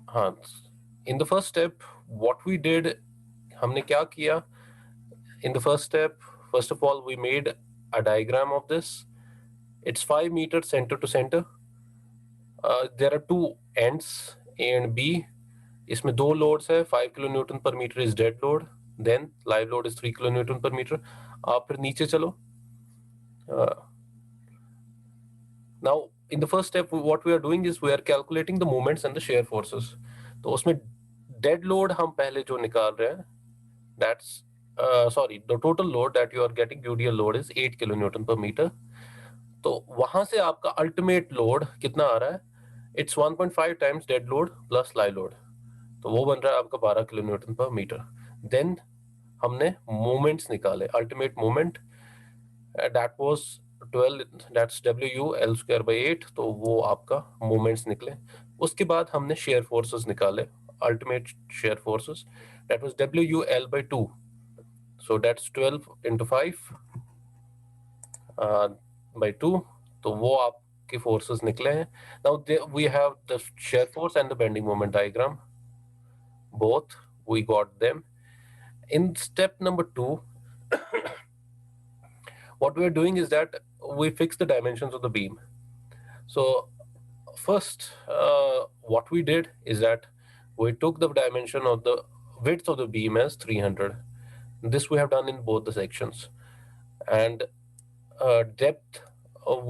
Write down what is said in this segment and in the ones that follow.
हाँ, in the first step what we did, हमने क्या किया? In the first step, first of all, we made a diagram of this. It's 5 meters center to center. There are two ends, A and B. इसमें दो loads है, 5 kilonewton per metre is dead load, then live load is 3 kilonewton per metre. आप फिर नीचे चलो. Now in the first step what we are doing is we are calculating the moments and the shear forces. तो उसमें dead load हम पहले जो निकाल रहे हैं, that's sorry, the total load that you are getting, UDL load is 8 kilo Newton per metre. तो वहां से आपका अल्टीमेट लोड कितना आ रहा है? It's 1.5 times dead load plus live load, तो वो बन रहा है आपका 12 kilo Newton per metre. Then हमने मोमेंट्स निकाले. Ultimate moment that was 12, that's W L square by 8, तो वो आपका मोमेंट्स निकले. उसके बाद हमने शेयर फोर्सेस निकाले. Ultimate share forces that was W L by 2, so that's 12 into 5 by 2, तो वो आपके फोर्सेस निकले हैं. Now we have the shear force and the bending moment diagram, both we got them. In step number 2 what we are doing is that we fix the dimensions of the beam. So first what we did is that we took the dimension of the width of the beam as 300. This we have done in both the sections. And depth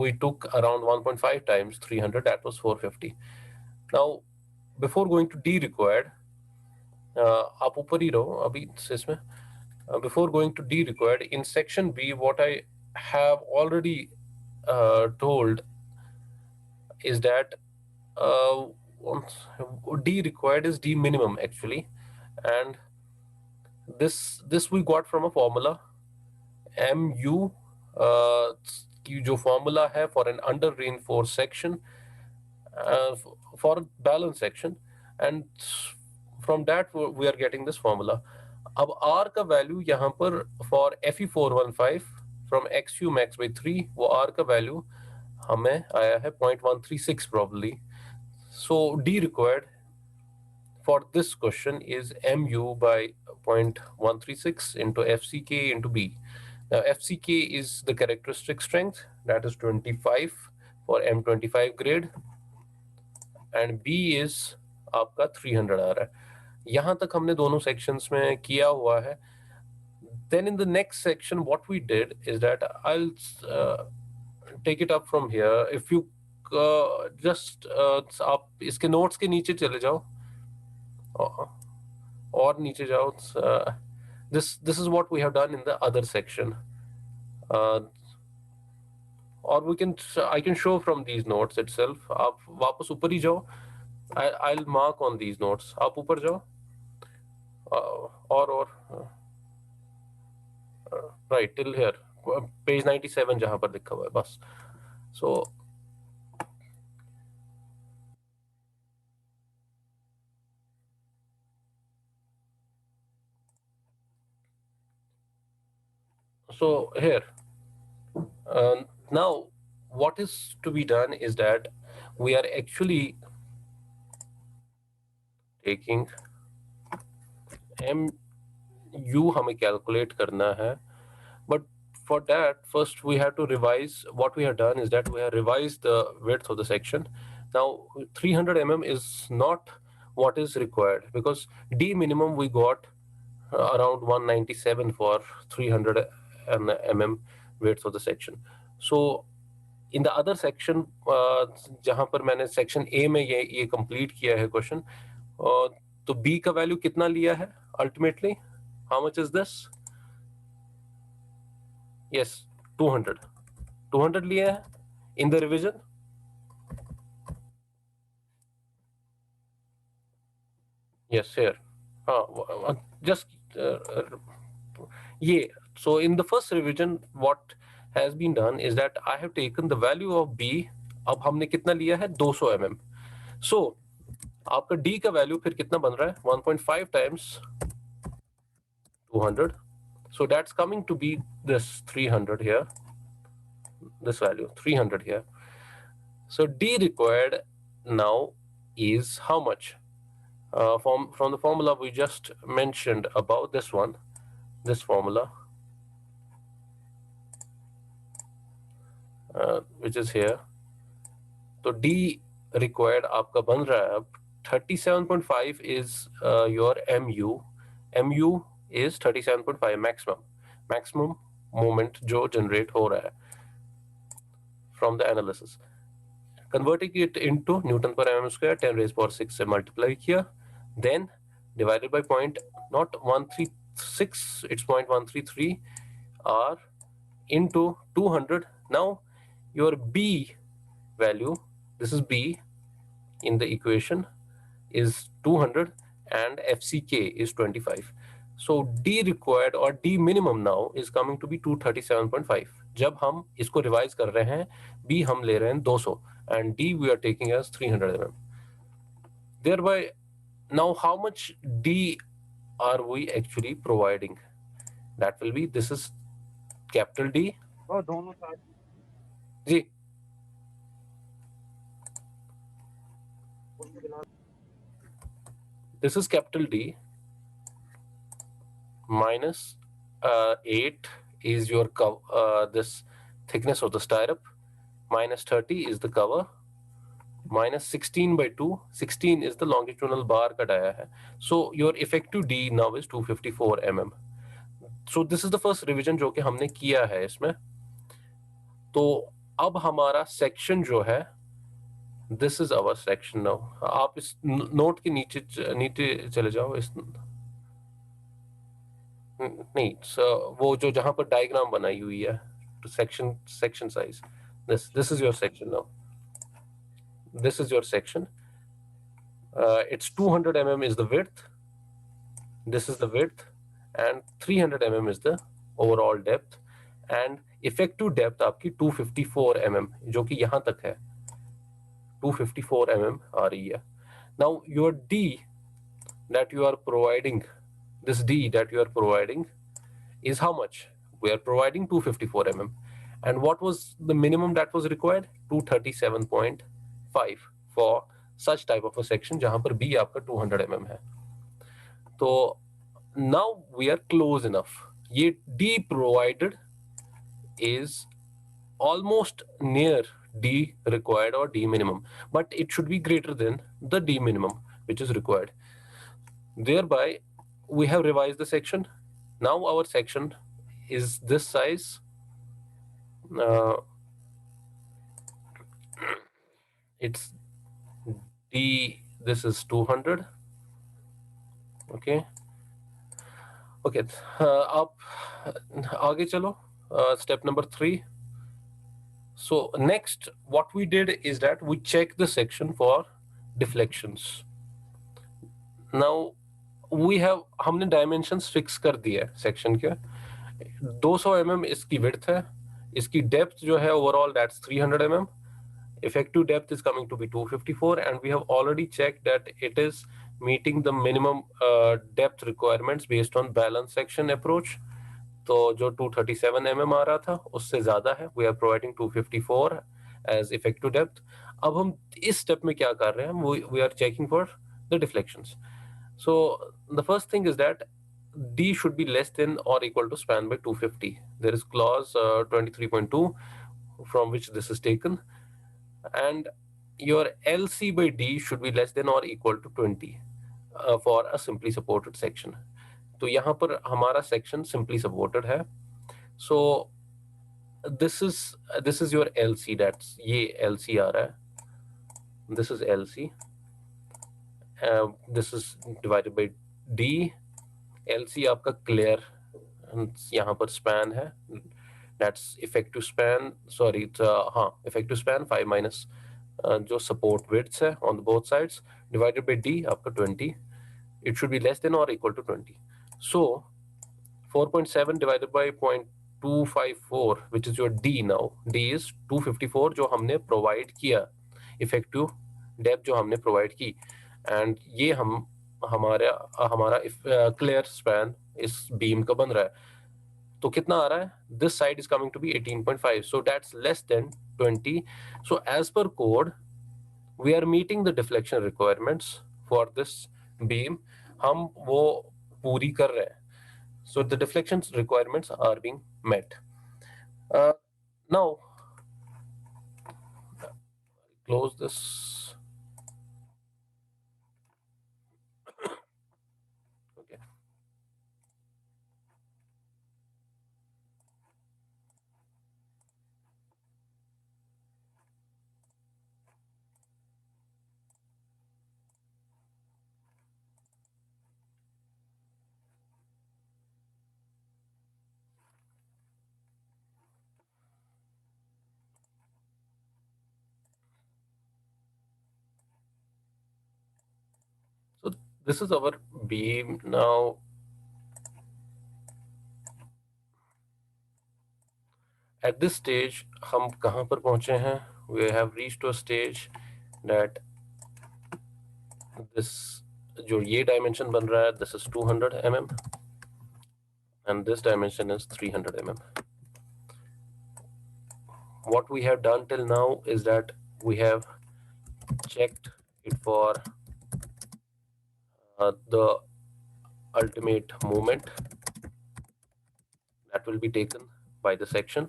we took around 1.5 times 300, that was 450. Now before going to D required, आप ऊपर ही रहो अभी इसमें. Before going to D required, in section B, what I have already told is that D required is D minimum actually, and this we got from a formula. MU की जो formula है for an under reinforced section, for balance section, and from that we are getting this formula. अब R का value यहाँ पर for Fe415 from XU max by 3, वो R का value हमें आया है 0.136 probably. So D required for this question is MU by 0.136 into FCK into B. Now FCK is the characteristic strength, that is 25 for M25 grade, and B is आपका 300 आ रहा है. यहाँ तक हमने दोनों sections में किया हुआ है. Then in the next section what we did is that I'll take it up from here. If you just आप इसके notes के नीचे चले जाओ और नीचे जाओ. This is what we have done in the other section, or I can show from these notes itself. आप वापस ऊपर ही जाओ. I'll mark on these notes. आप ऊपर जाओ और right till here, page 97 जहां पर लिखा हुआ है बस. So here now what is to be done is that we are actually taking MU हमें calculate करना है, but for that first we have to revise. What we have done is that we have revised the width of the section. Now 300 mm is not what is required, because D minimum we got around 197 for 300 mm width of the section. So in the other section जहां पर मैंने section A में ये complete किया है question, तो B का value कितना लिया है ultimately? How much is this? Yes, 200 लिया है in the revision. Yes, here. Just yeah. So in the first revision, what has been done is that I have taken the value of B. अब हमने कितना लिया है 200 mm. So आपका D का value फिर कितना बन रहा है 1.5 times 200. So that's coming to be this 300 here. This value 300 here. So D required now is how much? From the formula we just mentioned about this one, this formula, which is here. तो D required आपका बन रहा है अब 37.5 is your MU. MU is 37.5 maximum moment जो generate हो रहा है from the analysis. Converting it into Newton per mm square 10 raised power 6 से multiply किया, then divided by point not 136, it's 0.133 r into 200. Now your B value, this is B in the equation, is 200 and FCK is 25. So D required or D minimum now is coming to be 237.5. जब हम इसको revise कर रहे हैं, B हम ले रहे हैं 200 and D we are taking as 300 mm. Thereby, now how much D are we actually providing? That will be, this is capital D. G this is capital D minus 8 is your this thickness of the stirrup, minus 30 is the cover, minus 16 by 2, 16 is the longitudinal bar का dia है. So your effective D now is 254 mm. So this is the first revision जो कि हमने किया है इसमें. तो अब हमारा सेक्शन जो है, this is our section now. आप इस नोट के नीचे चले जाओ. इस नहीं, वो जो जहां पर डायग्राम बनाई हुई है, section size, this is your section now. This is your section. It's 200 mm is the width, this is the width, and 300 mm is the overall depth, and effective depth आपकी 254 mm जो कि यहाँ तक है, 254 mm आ रही है. Now your D that you are providing, this D that you are providing is how much? We are providing 254 mm. And what was the minimum that was required? 237.5 for such type of a section जहां पर B आपका 200 mm है. तो now we are close enough. ये D provided is almost near D required or D minimum, but it should be greater than the D minimum which is required. Thereby we have revised the section. Now our section is this size. It's D, this is 200. Okay. आप आगे चलो. Step number 3. So next what we did is that we checked the section for deflections. Now we have, हमने dimensions fix कर दिए section के. 200 mm इसकी width है, इसकी depth जो है overall that's 300 mm. Effective depth is coming to be 254, and we have already checked that it is meeting the minimum depth requirements based on balance section approach. तो जो 237 mm आ रहा था उससे ज़्यादा है. We are providing 254 as effective depth. अब हम इस step में क्या कर रहे हैं? We are checking for the deflections. So the first thing is that D should be less than or equal to span by 250. There is clause 23.2 from which this is taken, and your LC by D should be less than or equal to 20 for a simply supported section. तो यहाँ पर हमारा section simply supported है. So this is your LC, that's ये LC आ रहा है. This is LC. This is divided by D. LC आपका clear, यहाँ पर span है, that's effective span, sorry, हाँ, effective span 5 minus जो support widths है on both sides divided by D आपका 20. It should be less than or equal to 20. So 4.7 divided by 0.254 which is your D now. D is 254 जो हमने provide किया, effective depth जो हमने provide की, and ये हमारा clear span इस beam का बन रहा है. तो कितना आ रहा है? This side is coming to be 18.5, so that's less than 20. So as per code, we are meeting the deflection requirements for this beam. हम वो पूरी कर रहे हैं. So the deflection requirements are being met. Now close this. Okay. So this is our beam now. At this stage हम कहाँ पर पहुँचे हैं? We have reached to a stage that this जो ये dimension बन रहा है, this is 200 mm and this dimension is 300 mm. What we have done till now is that we have checked it for the ultimate moment that will be taken by the section.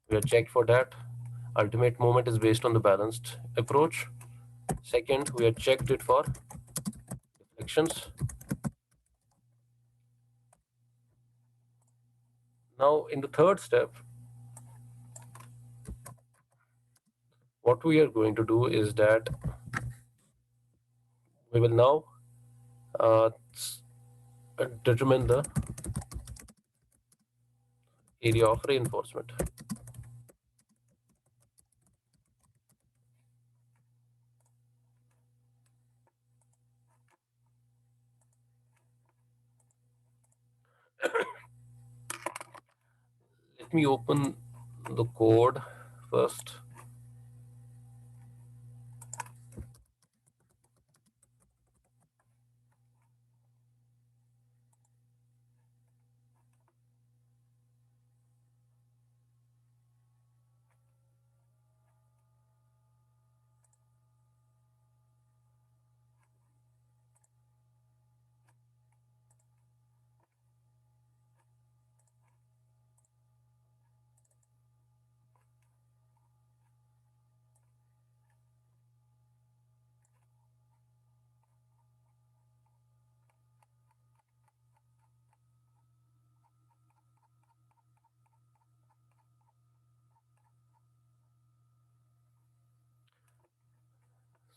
We have checked for that. Ultimate moment is based on the balanced approach. Second, we have checked it for deflections. Now in the third step, what we are going to do is that we will now determine the area of reinforcement. Let me open the code first.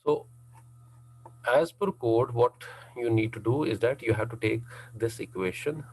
So as per code, what you need to do is that you have to take this equation.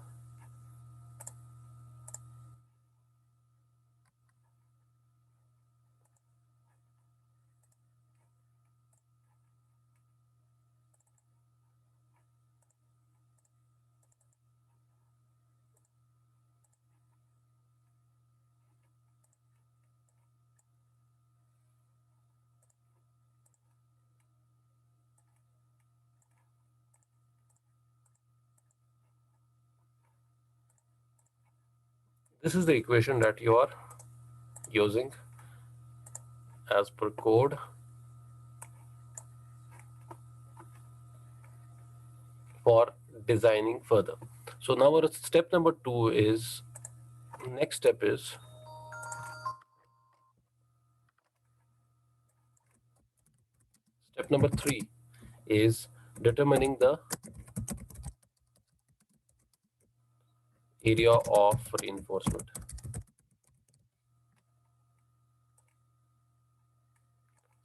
This is the equation that you are using as per code for designing further. So now our step number 2 is, next step is step number 3 is determining the area of reinforcement.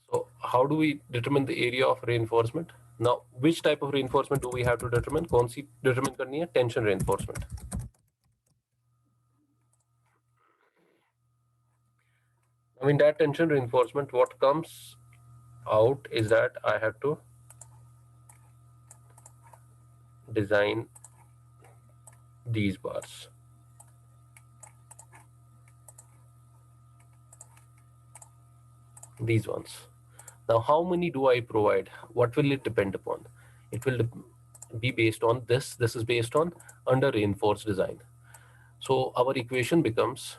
So how do we determine the area of reinforcement? Now which type of reinforcement do we have to determine? कौन सी determine करनी है? Tension reinforcement. I mean that tension reinforcement, what comes out is that I have to design these bars. These ones. Now how many do I provide? What will it depend upon? It will be based on this. This is based on under reinforced design. So our equation becomes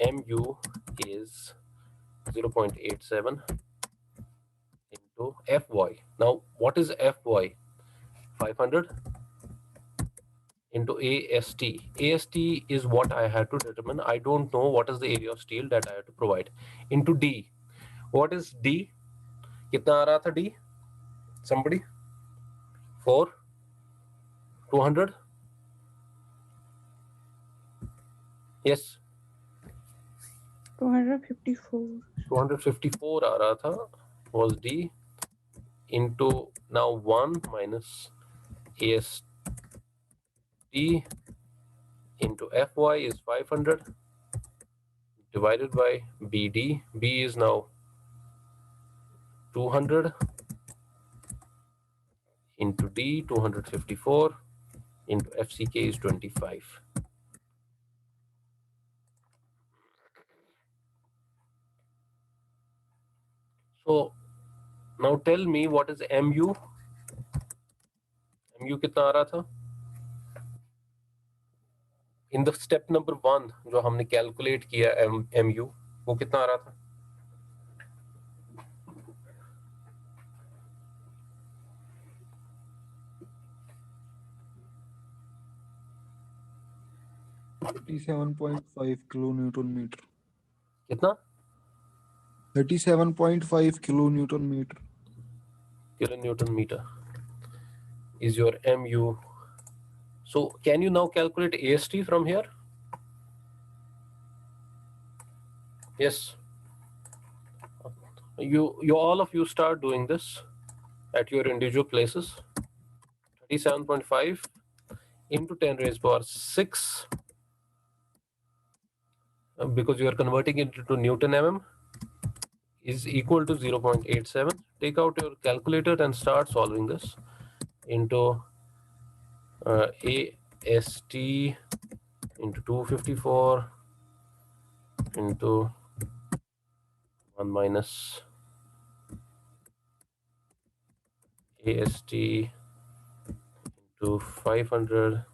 mu is 0.87 into Fy. Now, what is Fy? 500 into AST. AST is what I had to determine. I don't know what is the area of steel that I have to provide. Into D. What is D? कितना आ रहा था D? Somebody? 4? 200? Yes. 254. 254 आ रहा था was D into now 1 minus AST into Fy is 500 divided by BD. B is now 200 into D, 254 into FCK is 25. So now tell me what is MU? MU कितना आ रहा था? In the step number 1 जो हमने calculate किया MU वो कितना आ रहा था? 37.5 kilonewton meter. कितना? 37.5 kilonewton meter. Kilonewton meter is your MU. So can you now calculate AST from here? Yes. You all of you start doing this at your individual places. 37.5 into 10 raised power 6 because you are converting it into Newton mm is equal to 0.87. Take out your calculator and start solving this into AST into 254 into 1 minus AST into 500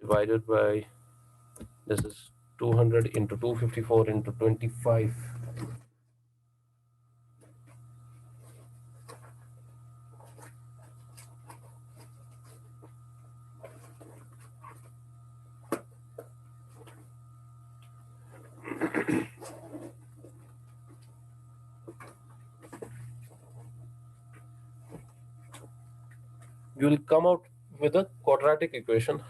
divided by this is 200 into 254 into 25. You will come out with a quadratic equation.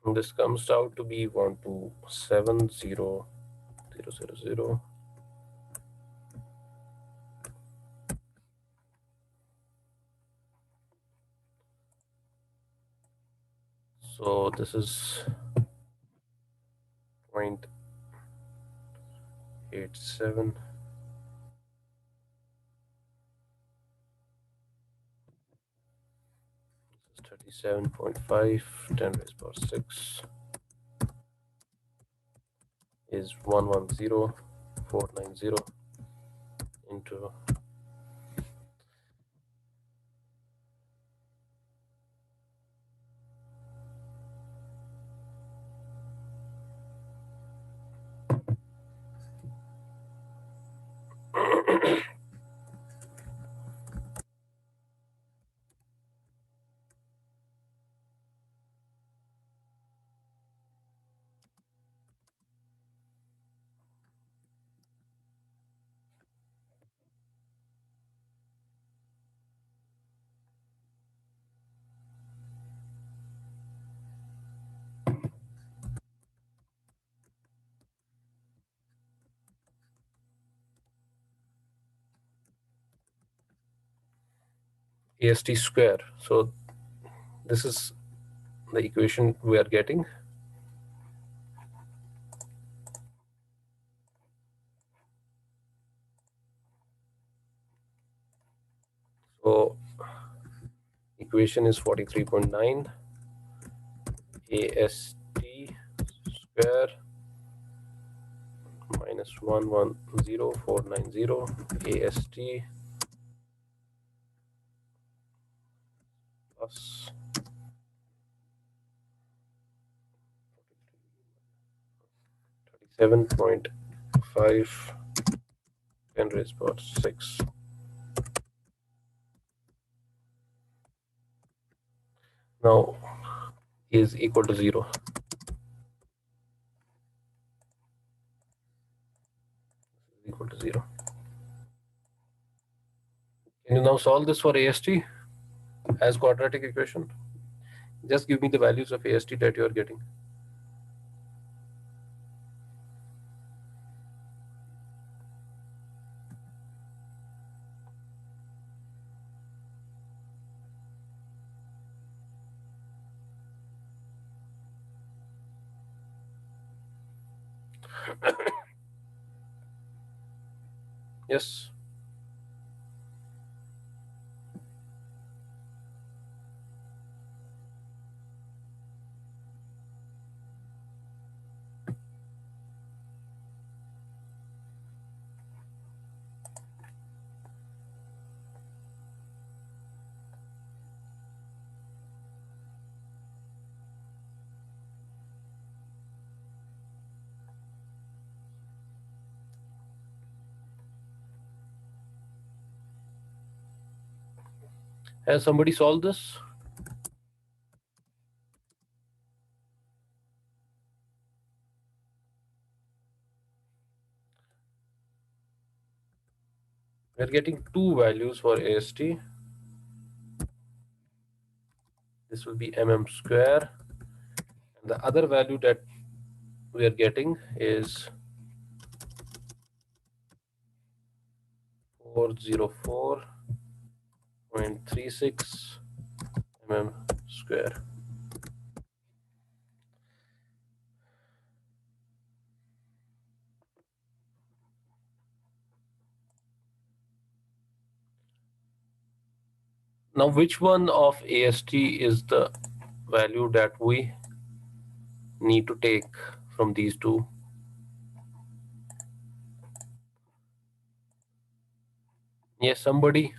And this comes out to be 1270000. So this is 0.87. This is 37.5. 10 raised power 6 is 110490 into AST square. So this is the equation we are getting. So equation is 43.9 AST square minus 110490 AST plus 37.5 10 raised power 6 now is equal to 0. Equal to 0. Can you now solve this for AST as quadratic equation? Just give me the values of AST that you are getting. Yes. Has somebody solved this? We are getting two values for AST. This will be square, and the other value that we are getting is 404.36 square. Now, which one of AST is the value that we need to take from these two? Yes, somebody.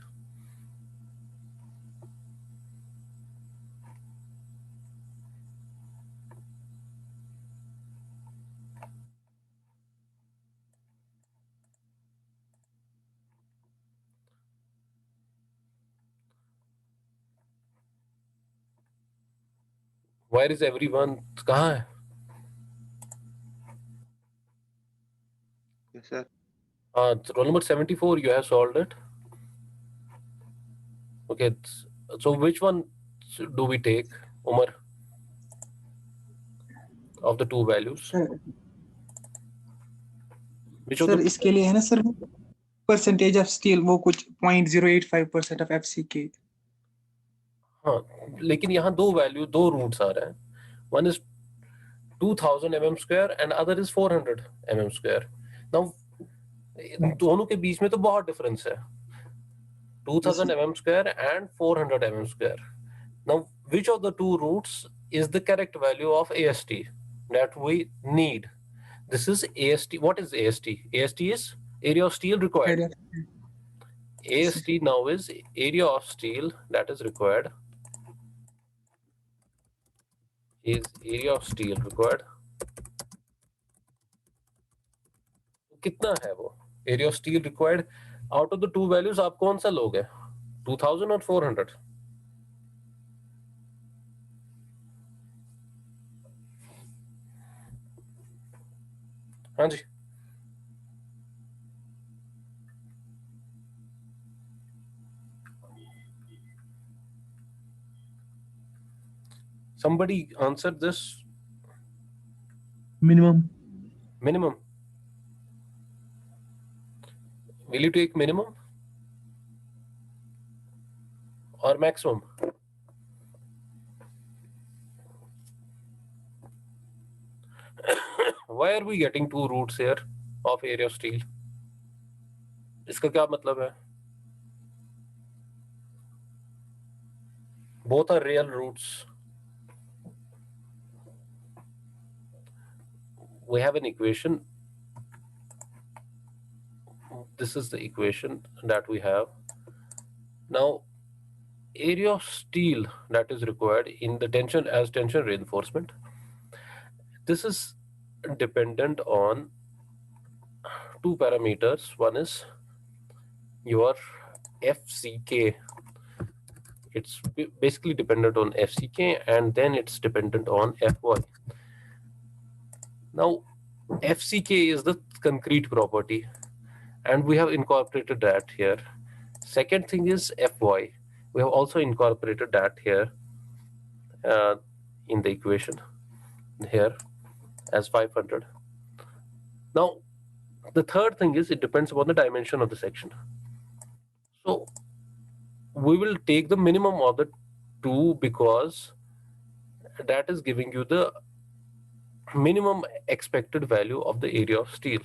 Where is everyone? कहाँ है? Yes, sir. Roll number 74, you have solved it. Okay, so which one do we take, Umar, of the two values? Sir Which of the sir two इसके लिए values? है ना sir percentage of steel वो कुछ 0.085% of FC के हाँ, लेकिन यहाँ दो वैल्यू दो रूट्स आ रहे हैं. One is 2000 square and other is 400 square. Now दोनों के बीच में तो बहुत डिफरेंस है. 2000 square and 400 square. Now, which of the two roots is the correct value of AST that we need? This is AST. What is AST? AST is area of steel required. AST now is area of steel that is required. Is area of steel required. कितना है वो? Area of steel required. Out of the two values आप कौन सा लोगे? 2000 और 400? हाँ जी. Somebody answer this. Minimum. Minimum. Will you take minimum? or maximum? Why are we getting two roots here of area of steel? इसका क्या मतलब है? Both are real roots. We have an equation. This is the equation that we have. Now, area of steel that is required in the tension as tension reinforcement. This is dependent on two parameters. One is your FCK. It's basically dependent on FCK, and then it's dependent on Fy. Now, FCK is the concrete property, and we have incorporated that here. Second thing is Fy. We have also incorporated that here in the equation here as 500. Now, the third thing is it depends upon the dimension of the section. So we will take the minimum of the two because that is giving you the minimum expected value of the area of steel.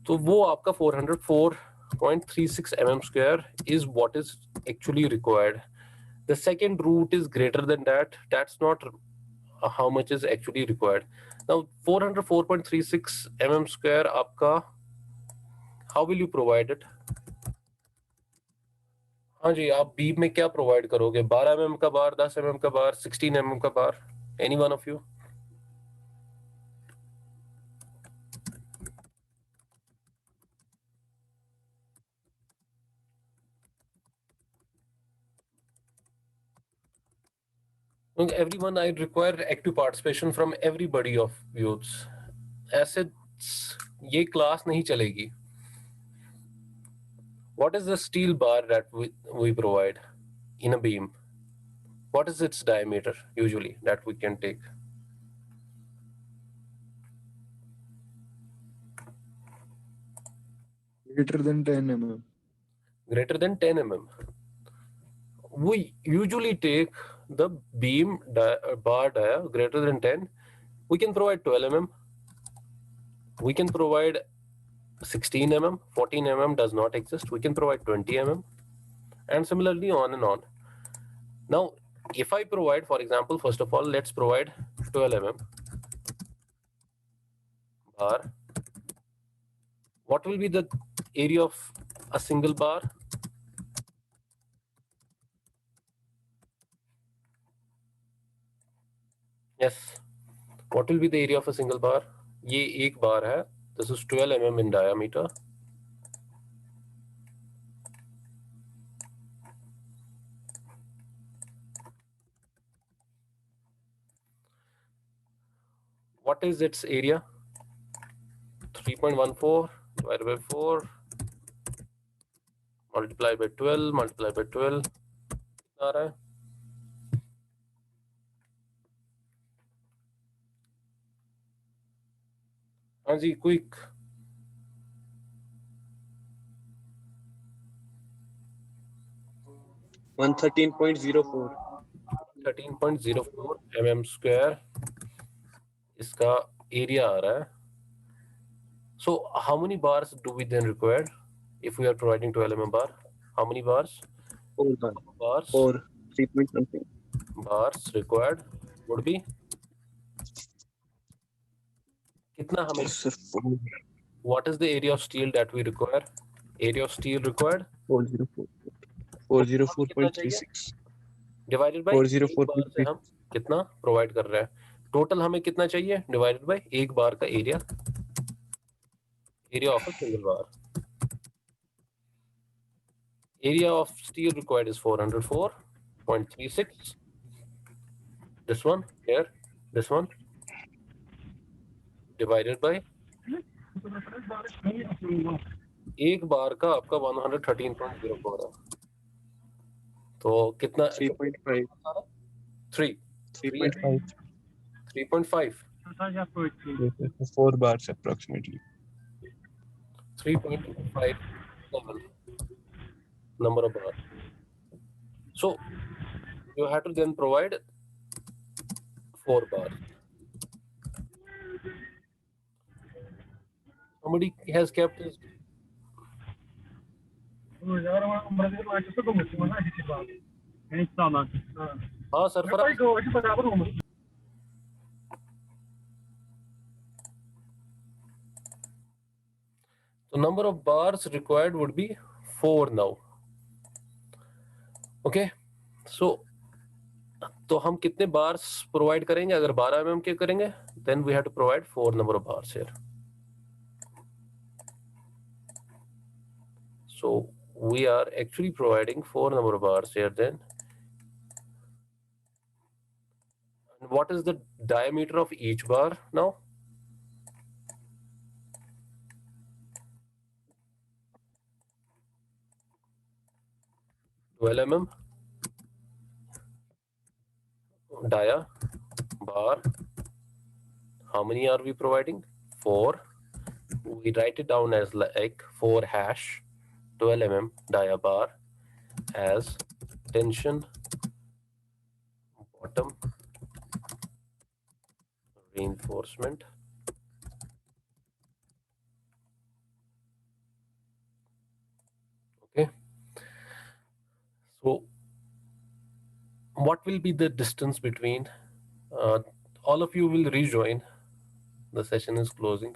तो वो आपका 404.36 mm square is what is actually required. The second root is greater than that. That's not how much is actually required. Now 404.36 mm square आपका, how will you provide it? हाँ जी, आप beam में क्या provide करोगे? 12 mm का बार, 10 mm का बार, 16 mm का बार? Any one of you? Everyone, I require active participation from everybody of youths. ऐसे ये क्लास नहीं चलेगी. What is the steel bar that we provide in a beam? What is its diameter usually that we can take? Greater than 10 mm. Greater than 10 mm. We usually take the beam bar dia greater than 10. We can provide 12 mm. We can provide 16 mm. 14 mm does not exist. We can provide 20 mm. And similarly on and on. Now, if I provide, for example, first of all, let's provide 12 mm bar. What will be the area of a single bar? Yes. What will be the area of a single bar? ये एक बार है. This is 12 mm in diameter. What is its area? 3.14 divided by 4 multiplied by 12 multiplied by 12 कितना आ रहा है? हाँ जी, quick. 113.04. 13.04 mm square इसका area आ रहा है. So how many bars do we then require if we are providing 12 mm bar? How many bars? 4 bar. Bars. 4. 3 point something. Bars required would be कितना हमें? What is the area of steel that we require? Area of steel required 404. कितना चाहिए? 404.36. Divided by 404. बार से हम कितना provide कर रहे हैं? टोटल हमें कितना चाहिए डिवाइडेड बाय एक बार का area. Area of a single bar. Area of steel required is 404.36. This one here, this one divided by एक बार का आपका 113.04 है. तो कितना? 3.5. 3. 3.5. 3.5. 4 bars approximately. 3.5 number of bar. So you have to then provide 4 bars. Somebody has kept his. हाँ Sarfaraz. The number of bars required would be 4 now. Okay. So तो हम कितने बार्स प्रोवाइड करेंगे अगर 12 mm के करेंगे then we have to provide 4 number of bars here. So we are actually providing 4 number of bars here then. And what is the diameter of each bar now? 12 mm dia bar. How many are we providing? 4. We write it down as like 4 hash 12 mm dia bar as tension bottom reinforcement. Okay. So what will be the distance between all of you will rejoin, the session is closing.